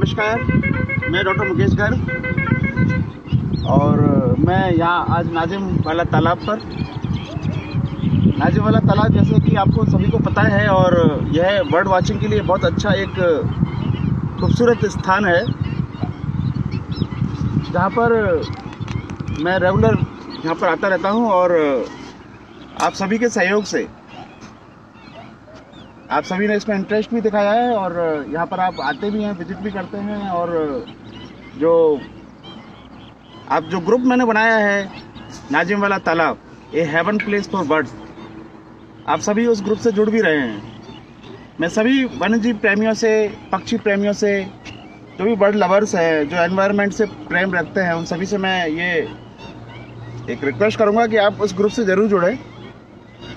नमस्कार, मैं डॉक्टर मुकेश गर्ग और मैं यहाँ आज नाजिम वाला तालाब पर। नाजिम वाला तालाब जैसे कि आपको सभी को पता है और यह बर्ड वाचिंग के लिए बहुत अच्छा एक खूबसूरत स्थान है, जहाँ पर मैं रेगुलर यहाँ पर आता रहता हूँ। और आप सभी के सहयोग से आप सभी ने इसमें इंटरेस्ट भी दिखाया है और यहाँ पर आप आते भी हैं, विजिट भी करते हैं। और जो ग्रुप मैंने बनाया है नाजिम वाला तालाब, ए हेवन प्लेस फॉर बर्ड्स, आप सभी उस ग्रुप से जुड़ भी रहे हैं। मैं सभी वन्यजीव प्रेमियों से, पक्षी प्रेमियों से, जो भी बर्ड लवर्स हैं, जो एनवायरनमेंट से प्रेम रखते हैं, उन सभी से मैं ये एक रिक्वेस्ट करूँगा कि आप उस ग्रुप से ज़रूर जुड़ें।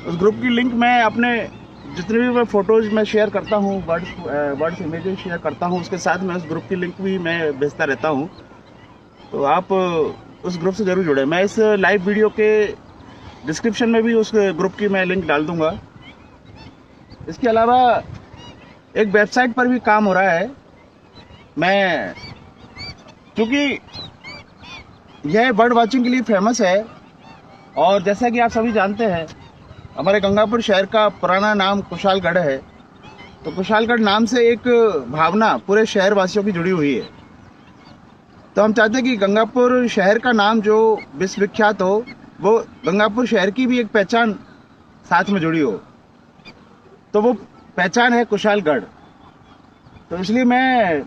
उस ग्रुप की लिंक मैं अपने जितने भी मैं फ़ोटोज़ में शेयर करता हूँ, बर्ड्स इमेजेस शेयर करता हूँ, उसके साथ मैं उस ग्रुप की लिंक भी मैं भेजता रहता हूँ। तो आप उस ग्रुप से ज़रूर जुड़ें। मैं इस लाइव वीडियो के डिस्क्रिप्शन में भी उस ग्रुप की मैं लिंक डाल दूँगा। इसके अलावा एक वेबसाइट पर भी काम हो रहा है। मैं क्योंकि यह बर्ड वॉचिंग के लिए फेमस है और जैसा कि आप सभी जानते हैं, हमारे गंगापुर शहर का पुराना नाम कुशालगढ़ है। तो कुशालगढ़ नाम से एक भावना पूरे शहर वासियों की जुड़ी हुई है। तो हम चाहते हैं कि गंगापुर शहर का नाम जो विश्वविख्यात हो, वो गंगापुर शहर की भी एक पहचान साथ में जुड़ी हो। तो वो पहचान है कुशालगढ़। तो इसलिए मैं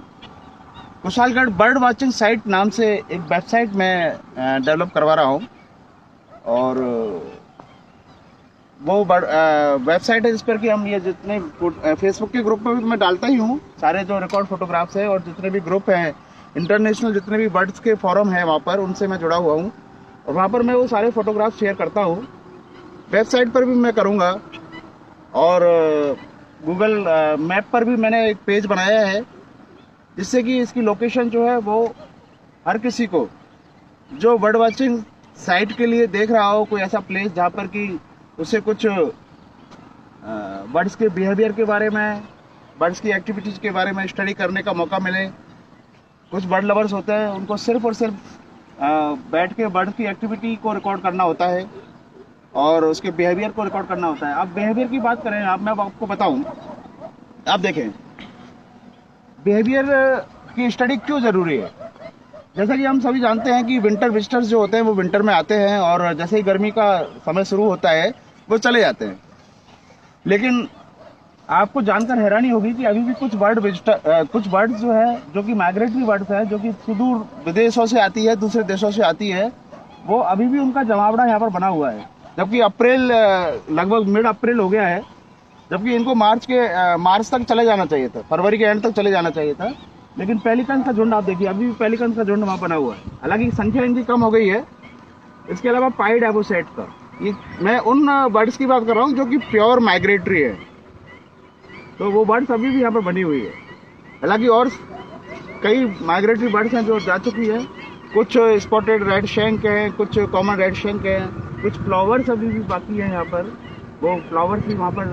कुशालगढ़ बर्ड वॉचिंग साइट नाम से एक वेबसाइट में डेवलप करवा रहा हूँ। और वो वेबसाइट है जिस पर कि हम ये जितने फेसबुक के ग्रुप में भी मैं डालता ही हूँ, सारे जो रिकॉर्ड फोटोग्राफ्स है, और जितने भी ग्रुप हैं इंटरनेशनल, जितने भी बर्ड्स के फॉरम है वहाँ पर, उनसे मैं जुड़ा हुआ हूँ और वहाँ पर मैं वो सारे फोटोग्राफ शेयर करता हूँ। वेबसाइट पर भी मैं करूँगा और गूगल मैप पर भी मैंने एक पेज बनाया है, जिससे कि इसकी लोकेशन जो है वो हर किसी को जो बर्ड वॉचिंग साइट के लिए देख रहा हो, कोई ऐसा प्लेस जहाँ पर कि उसे कुछ बर्ड्स के बिहेवियर के बारे में, बर्ड्स की एक्टिविटीज़ के बारे में स्टडी करने का मौका मिले। कुछ बर्ड लवर्स होते हैं, उनको सिर्फ और सिर्फ बैठ के बर्ड्स की एक्टिविटी को रिकॉर्ड करना होता है और उसके बिहेवियर को रिकॉर्ड करना होता है। अब बिहेवियर की बात करें, मैं आपको बताऊं, आप देखें बिहेवियर की स्टडी क्यों ज़रूरी है। जैसा कि हम सभी जानते हैं कि विंटर विजिटर्स जो होते हैं वो विंटर में आते हैं और जैसे ही गर्मी का समय शुरू होता है वो चले जाते हैं। लेकिन आपको जानकर हैरानी होगी कि अभी भी कुछ बर्ड्स जो है, जो कि माइग्रेटरी बर्ड्स है, जो कि सुदूर विदेशों से आती है, दूसरे देशों से आती है, वो अभी भी उनका जमावड़ा यहाँ पर बना हुआ है। जबकि अप्रैल, लगभग मिड अप्रैल हो गया है, जबकि इनको मार्च तक चले जाना चाहिए था, फरवरी के एंड तक चले जाना चाहिए था। लेकिन पेलिकन का झुंड आप देखिए, अभी भी पेलिकन का झुंड वहाँ बना हुआ है। हालांकि संख्या इनकी कम हो गई है। इसके अलावा पाइड एबोसेट का, ये मैं उन बर्ड्स की बात कर रहा हूँ जो कि प्योर माइग्रेटरी है। तो वो बर्ड्स अभी भी यहाँ पर बनी हुई है। हालांकि और कई माइग्रेटरी बर्ड्स हैं जो जा चुकी है। कुछ स्पॉटेड रेड शैंक हैं, कुछ कॉमन रेड शैंक हैं, कुछ फ्लावर्स अभी भी बाकी हैं यहाँ पर। वो फ्लावर्स भी वहाँ पर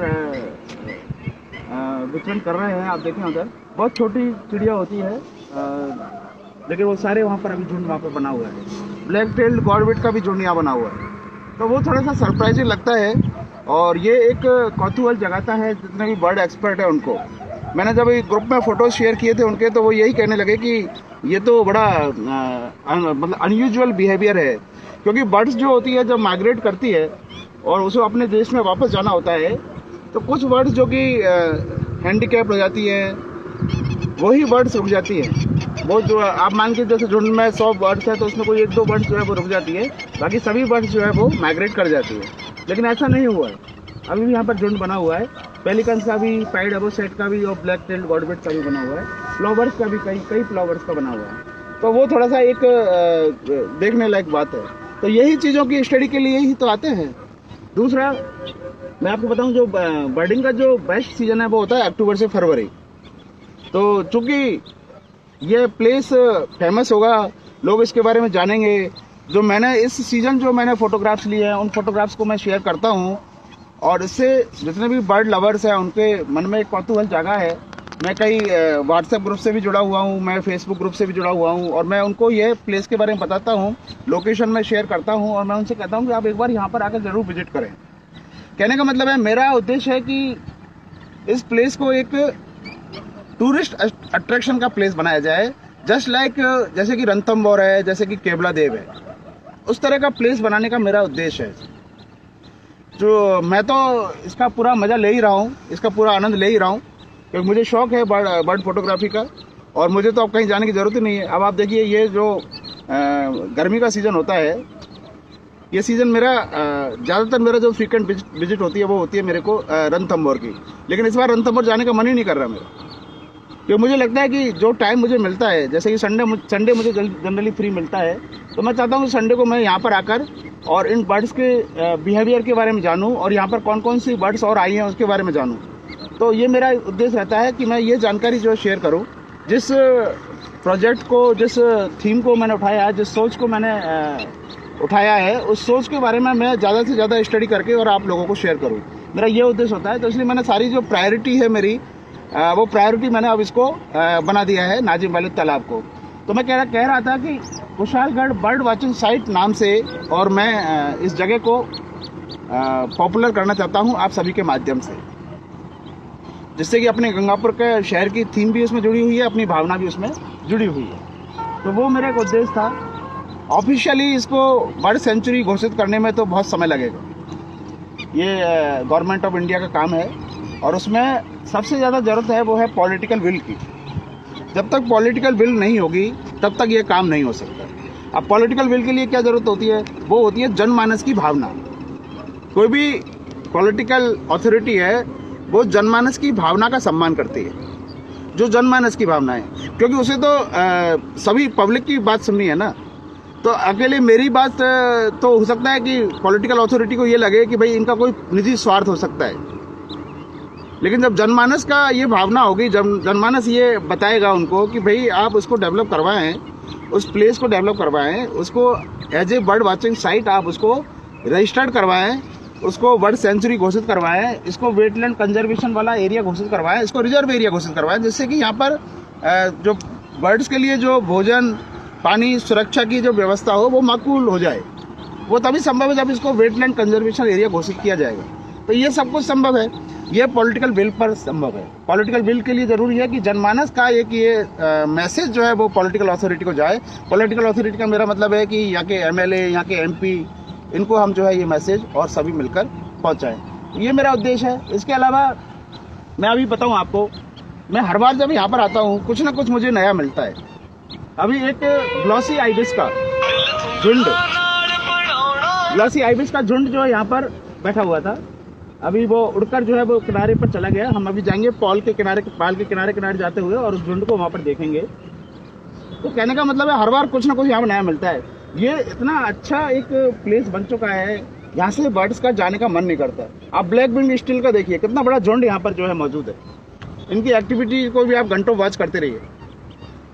विचरण कर रहे हैं। आप देखें उधर बहुत छोटी चिड़िया होती है, लेकिन वो सारे वहाँ पर अभी झुंड वहाँ पर बना हुआ है। ब्लैक टेल्ड गॉर्बिट का भी झुंड यहाँ बना हुआ है। तो वो थोड़ा सा सरप्राइजिंग लगता है और ये एक कौतूहल जगाता है जितने भी बर्ड एक्सपर्ट है उनको। मैंने जब एक ग्रुप में फ़ोटोज़ शेयर किए थे उनके, तो वो यही कहने लगे कि ये तो बड़ा मतलब अनयूजुअल बिहेवियर है। क्योंकि बर्ड्स जो होती है जब माइग्रेट करती है और उसे अपने देश में वापस जाना होता है, तो कुछ बर्ड्स जो कि हैंडीकैप हो जाती है, वही बर्ड्स रुक जाती है। वो जो आप मान के जैसे झुंड में 100 बर्ड्स है तो उसमें कोई 1-2 बर्ड्स जो है वो रुक जाती है, बाकी सभी बर्ड्स जो है वो माइग्रेट कर जाती है। लेकिन ऐसा नहीं हुआ है, अभी भी यहाँ पर झुंड बना हुआ है। पेलिकन का भी, पाइड एबोसेट का भी और ब्लैक टेल्ड गॉर्बिट का भी बना हुआ है। फ्लावर्स का भी कई फ्लावर्स का बना हुआ है। तो वो थोड़ा सा एक देखने लायक बात है। तो यही चीज़ों की स्टडी के लिए ही तो आते हैं। दूसरा मैं आपको बताऊं, जो बर्डिंग का जो बेस्ट सीजन है वो होता है अक्टूबर से फरवरी। तो चूंकि ये प्लेस फेमस होगा, लोग इसके बारे में जानेंगे। जो मैंने इस सीज़न जो मैंने फ़ोटोग्राफ्स लिए हैं, उन फोटोग्राफ्स को मैं शेयर करता हूँ और इससे जितने भी बर्ड लवर्स हैं उनके मन में एक कौतूहल जागा है मैं कई व्हाट्सएप ग्रुप से भी जुड़ा हुआ हूँ, मैं फेसबुक ग्रुप से भी जुड़ा हुआ हूँ, और मैं उनको ये प्लेस के बारे में बताता हूँ, लोकेशन में शेयर करता हूँ, और मैं उनसे कहता हूँ कि आप एक बार यहाँ पर आकर ज़रूर विजिट करें। कहने का मतलब है, मेरा उद्देश्य है कि इस प्लेस को एक टूरिस्ट अट्रैक्शन का प्लेस बनाया जाए, जस्ट लाइक जैसे कि रणथंभौर है, जैसे कि केवला देव है, उस तरह का प्लेस बनाने का मेरा उद्देश्य है। जो मैं तो इसका पूरा मज़ा ले ही रहा हूँ, इसका पूरा आनंद ले ही रहा हूँ, क्योंकि मुझे शौक़ है बर्ड फोटोग्राफी का, और मुझे तो अब कहीं जाने की ज़रूरत ही नहीं है। अब आप देखिए, ये जो गर्मी का सीज़न होता है, ये सीज़न मेरा ज़्यादातर मेरा जो फ्रीक्वेंट विजिट होती है वो होती है मेरे को रणथंभौर की। लेकिन इस बार रणथंभौर जाने का मन ही नहीं कर रहा मेरा, क्योंकि मुझे लगता है कि जो टाइम मुझे मिलता है, जैसे कि संडे मुझे जनरली फ्री मिलता है, तो मैं चाहता हूँ कि संडे को मैं यहाँ पर आकर और इन बर्ड्स के बिहेवियर के बारे में जानूँ, और यहाँ पर कौन कौन सी बर्ड्स और आई हैं उसके बारे में जानूँ। तो ये मेरा उद्देश्य रहता है कि मैं ये जानकारी जो शेयर करूँ, जिस प्रोजेक्ट को, जिस थीम को मैंने उठाया है, जिस सोच को मैंने उठाया है, उस सोच के बारे में मैं ज़्यादा से ज़्यादा स्टडी करके और आप लोगों को शेयर करूँ। मेरा ये उद्देश्य होता है। तो इसलिए मैंने सारी जो प्रायोरिटी है मेरी, वो प्रायोरिटी मैंने अब इसको बना दिया है नाजिम वालिद तालाब को। तो मैं कह रहा था कि कुशालगढ़ बर्ड वॉचिंग साइट नाम से, और मैं इस जगह को पॉपुलर करना चाहता हूँ आप सभी के माध्यम से, जिससे कि अपने गंगापुर के शहर की थीम भी उसमें जुड़ी हुई है, अपनी भावना भी उसमें जुड़ी हुई है। तो वो मेरा एक उद्देश्य था। ऑफिशियली इसको बर्ड सेंचुरी घोषित करने में तो बहुत समय लगेगा, ये गवर्नमेंट ऑफ इंडिया का काम है, और उसमें सबसे ज़्यादा ज़रूरत है वो है पॉलिटिकल विल की। जब तक पॉलिटिकल विल नहीं होगी तब तक ये काम नहीं हो सकता। अब पॉलिटिकल विल के लिए क्या ज़रूरत होती है? वो होती है जनमानस की भावना। कोई भी पॉलिटिकल अथॉरिटी है वो जनमानस की भावना का सम्मान करती है, जो जनमानस की भावना है, क्योंकि उसे तो सभी पब्लिक की बात सुननी है ना। तो अकेले मेरी बात तो हो सकता है कि पॉलिटिकल अथॉरिटी को ये लगे कि भाई इनका कोई निजी स्वार्थ हो सकता है, लेकिन जब जनमानस का ये भावना होगी, जब जनमानस ये बताएगा उनको कि भाई आप उसको डेवलप करवाएं, उस प्लेस को डेवलप करवाएं, उसको as a bird watching site आप उसको रजिस्टर्ड करवाएं, उसको बर्ड सेंचुरी घोषित करवाएं, इसको वेटलैंड कंजर्वेशन वाला एरिया घोषित करवाएं, इसको रिजर्व एरिया घोषित करवाएं, जिससे कि यहाँ पर जो बर्ड्स के लिए जो भोजन, पानी, सुरक्षा की जो व्यवस्था हो वो माकूल हो जाए। वो तभी संभव है जब इसको वेटलैंड कंजर्वेशन एरिया घोषित किया जाएगा। तो ये सब कुछ संभव है, ये पॉलिटिकल विल पर संभव है। पॉलिटिकल विल के लिए ज़रूरी है कि जनमानस का एक ये मैसेज जो है वो पॉलिटिकल अथॉरिटी को जाए। पॉलिटिकल अथॉरिटी का मेरा मतलब है कि यहाँ के MLA, यहाँ के MP, इनको हम जो है ये मैसेज और सभी मिलकर पहुँचाएँ। ये मेरा उद्देश्य है। इसके अलावा मैं अभी बताऊँ आपको, मैं हर बार जब यहाँ पर आता हूँ कुछ ना कुछ मुझे नया मिलता है। अभी एक ग्लॉसी आइबिस का झुंड जो है यहाँ पर बैठा हुआ था। अभी वो उड़कर जो है वो किनारे पर चला गया। हम अभी जाएंगे पाल के किनारे जाते हुए और उस झुंड को वहाँ पर देखेंगे। तो कहने का मतलब है हर बार कुछ ना कुछ यहाँ पर नया मिलता है। ये इतना अच्छा एक प्लेस बन चुका है, यहाँ से बर्ड्स का जाने का मन नहीं करता। आप ब्लैक विंग स्टील का देखिए, कितना बड़ा झुंड यहाँ पर जो है मौजूद है। इनकी एक्टिविटी को भी आप घंटों वॉच करते रहिए।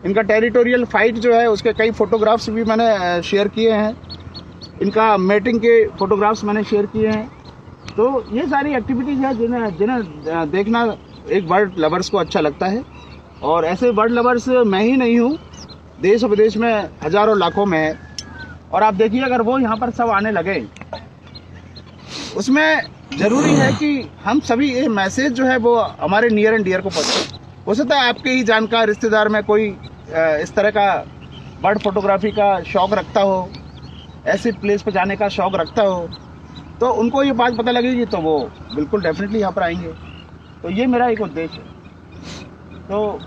इनका टेरिटोरियल फाइट जो है उसके कई फोटोग्राफ्स भी मैंने शेयर किए हैं, इनका मेटिंग के फोटोग्राफ्स मैंने शेयर किए हैं। तो ये सारी एक्टिविटीज़ है जिन्हें देखना एक बर्ड लवर्स को अच्छा लगता है। और ऐसे बर्ड लवर्स मैं ही नहीं हूँ, देश और विदेश में हज़ारों लाखों में है। और आप देखिए अगर वो यहाँ पर सब आने लगे, उसमें ज़रूरी है कि हम सभी ये मैसेज जो है वो हमारे नियर एंड डियर को पहुँचे। हो सकता है आपके ही जानकार रिश्तेदार में कोई इस तरह का बर्ड फोटोग्राफी का शौक़ रखता हो, ऐसे प्लेस पर जाने का शौक़ रखता हो, तो उनको ये बात पता लगेगी तो वो बिल्कुल डेफिनेटली यहाँ पर आएंगे। तो ये मेरा एक उद्देश्य है। तो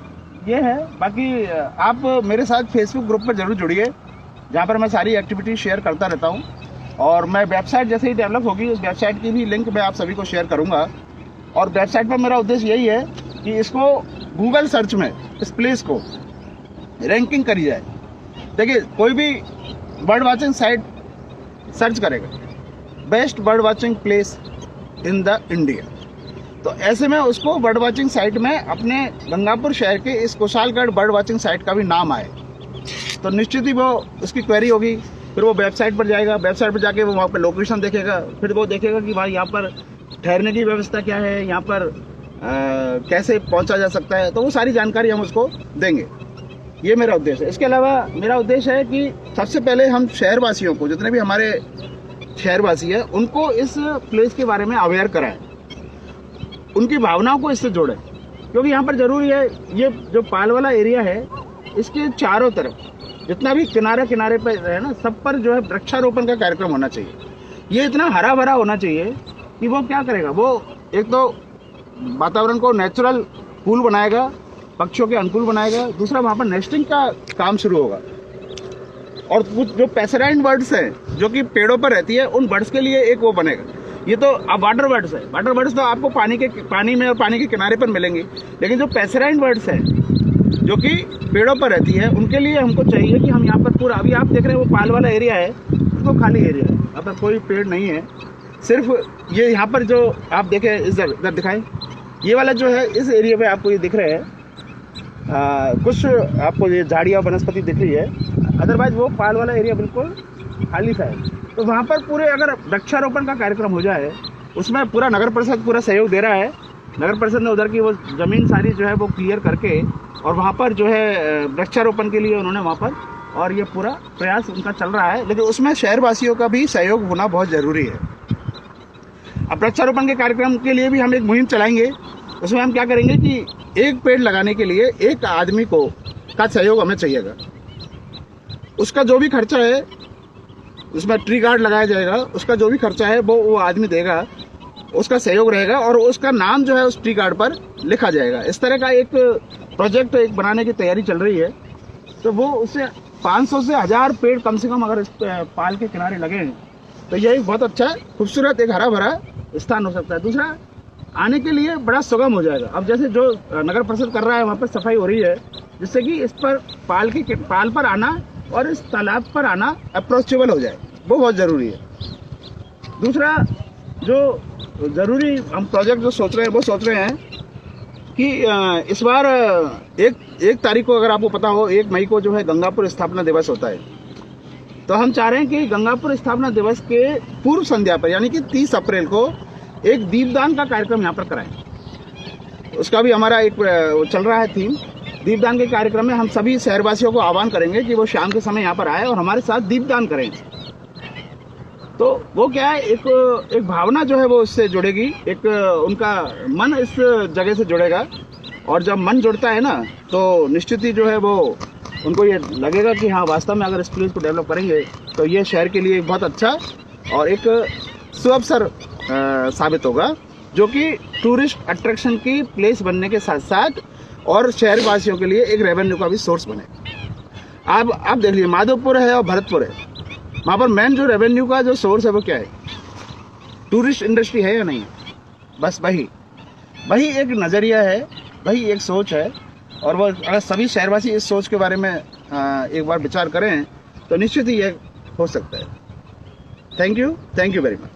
ये है। बाकी आप मेरे साथ फेसबुक ग्रुप पर ज़रूर जुड़िए, जहाँ पर मैं सारी एक्टिविटी शेयर करता रहता हूँ। और मैं वेबसाइट जैसे ही डेवलप होगी उस वेबसाइट की भी लिंक मैं आप सभी को शेयर करूँगा। और वेबसाइट पर मेरा उद्देश्य यही है कि इसको गूगल सर्च में इस प्लेस को रैंकिंग करी जाए। देखिए कोई भी बर्ड वॉचिंग साइट सर्च करेगा best bird watching place in the India, तो ऐसे में उसको बर्ड वॉचिंग साइट में अपने गंगापुर शहर के इस कुशालगढ़ बर्ड वॉचिंग साइट का भी नाम आए, तो निश्चित ही वो उसकी क्वेरी होगी। फिर वो वेबसाइट पर जाएगा, वेबसाइट पर जाके वो वहाँ पर लोकेशन देखेगा, फिर वो देखेगा कि भाई यहाँ पर ठहरने की व्यवस्था क्या है, यहाँ पर कैसे पहुंचा जा सकता है, तो वो सारी जानकारी हम उसको देंगे। ये मेरा उद्देश्य है। इसके अलावा मेरा उद्देश्य है कि सबसे पहले हम शहरवासियों को, जितने भी हमारे शहरवासी हैं, उनको इस प्लेस के बारे में अवेयर कराएं, उनकी भावनाओं को इससे जोड़ें, क्योंकि यहाँ पर जरूरी है, ये जो पाल वाला एरिया है, इसके चारों तरफ जितना भी किनारे किनारे पर है ना, सब पर जो है वृक्षारोपण का कार्यक्रम होना चाहिए। ये इतना हरा भरा होना चाहिए कि वो क्या करेगा, वो एक तो वातावरण को नेचुरल कूल बनाएगा, पक्षियों के अनुकूल बनाएगा, दूसरा वहाँ पर नेस्टिंग का काम शुरू होगा। और कुछ जो पैसेराइन बर्ड्स हैं जो कि पेड़ों पर रहती है, उन बर्ड्स के लिए एक वो बनेगा। ये तो अब वाटर बर्ड्स है, वाटर बर्ड्स तो आपको पानी में और पानी के किनारे पर मिलेंगी, लेकिन जो पैसेराइन बर्ड्स हैं जो कि पेड़ों पर रहती है, उनके लिए हमको चाहिए कि हम यहाँ पर पूरा, अभी आप देख रहे हैं वो पाल वाला एरिया है, उसको खाली एरिया है, यहाँ पर कोई पेड़ नहीं है, सिर्फ ये यहाँ पर जो आप देखें, इधर दिखाएं, ये वाला जो है, इस एरिया में आपको ये दिख रहे हैं, कुछ आपको ये झाड़ियाँ वनस्पति दिख रही है, अदरवाइज वो पाल वाला एरिया बिल्कुल खाली सा है। तो वहाँ पर पूरे अगर वृक्षारोपण का कार्यक्रम हो जाए, उसमें पूरा नगर परिषद पूरा सहयोग दे रहा है। नगर परिषद ने उधर की वो ज़मीन सारी जो है वो क्लियर करके, और वहाँ पर जो है वृक्षारोपण के लिए उन्होंने वहाँ पर, और ये पूरा प्रयास उनका चल रहा है, लेकिन उसमें शहरवासियों का भी सहयोग होना बहुत ज़रूरी है। अब वृक्षारोपण के कार्यक्रम के लिए भी हम एक मुहिम चलाएंगे। उसमें हम क्या करेंगे कि एक पेड़ लगाने के लिए एक आदमी को का सहयोग हमें चाहिएगा। उसका जो भी खर्चा है, उसमें ट्री गार्ड लगाया जाएगा, उसका जो भी खर्चा है वो आदमी देगा, उसका सहयोग रहेगा, और उसका नाम जो है उस ट्री गार्ड पर लिखा जाएगा। इस तरह का एक प्रोजेक्ट एक बनाने की तैयारी चल रही है। तो वो उससे 500 से 1000 पेड़ कम से कम अगर इस पाल के किनारे लगे, तो ये एक बहुत अच्छा खूबसूरत एक हरा भरा स्थान हो सकता है। दूसरा, आने के लिए बड़ा सुगम हो जाएगा। अब जैसे जो नगर परिषद कर रहा है, वहाँ पर सफाई हो रही है, जिससे कि इस पर पाल पर आना और इस तालाब पर आना अप्रोचेबल हो जाए, वो बहुत ज़रूरी है। दूसरा, जो ज़रूरी हम प्रोजेक्ट जो सोच रहे हैं, वो सोच रहे हैं कि इस बार 1 तारीख को, अगर आपको पता हो, 1 मई को जो है गंगापुर स्थापना दिवस होता है। तो हम चाह रहे हैं कि गंगापुर स्थापना दिवस के पूर्व संध्या पर, यानी कि 30 अप्रैल को, एक दीपदान का कार्यक्रम यहाँ पर कराएं। उसका भी हमारा एक चल रहा है थीम। दीपदान के कार्यक्रम में हम सभी शहरवासियों को आह्वान करेंगे कि वो शाम के समय यहाँ पर आए और हमारे साथ दीपदान करें। तो वो क्या है, एक भावना जो है वो इससे जुड़ेगी, एक उनका मन इस जगह से जुड़ेगा, और जब मन जुड़ता है ना, तो निश्चित ही जो है वो उनको ये लगेगा कि हाँ, वास्तव में अगर इस प्लेस को डेवलप करेंगे तो ये शहर के लिए एक बहुत अच्छा और एक सुअवसर साबित होगा, जो कि टूरिस्ट अट्रैक्शन की प्लेस बनने के साथ साथ और शहरवासियों के लिए एक रेवेन्यू का भी सोर्स बने। आप देख लीजिए, माधवपुर है और भरतपुर है, वहाँ पर मेन जो रेवेन्यू का जो सोर्स है वो क्या है, टूरिस्ट इंडस्ट्री है या नहीं है, बस वही एक नज़रिया है, वही एक सोच है। और वो अगर सभी शहरवासी इस सोच के बारे में एक बार विचार करें, तो निश्चित ही ये हो सकता है। Thank you very much.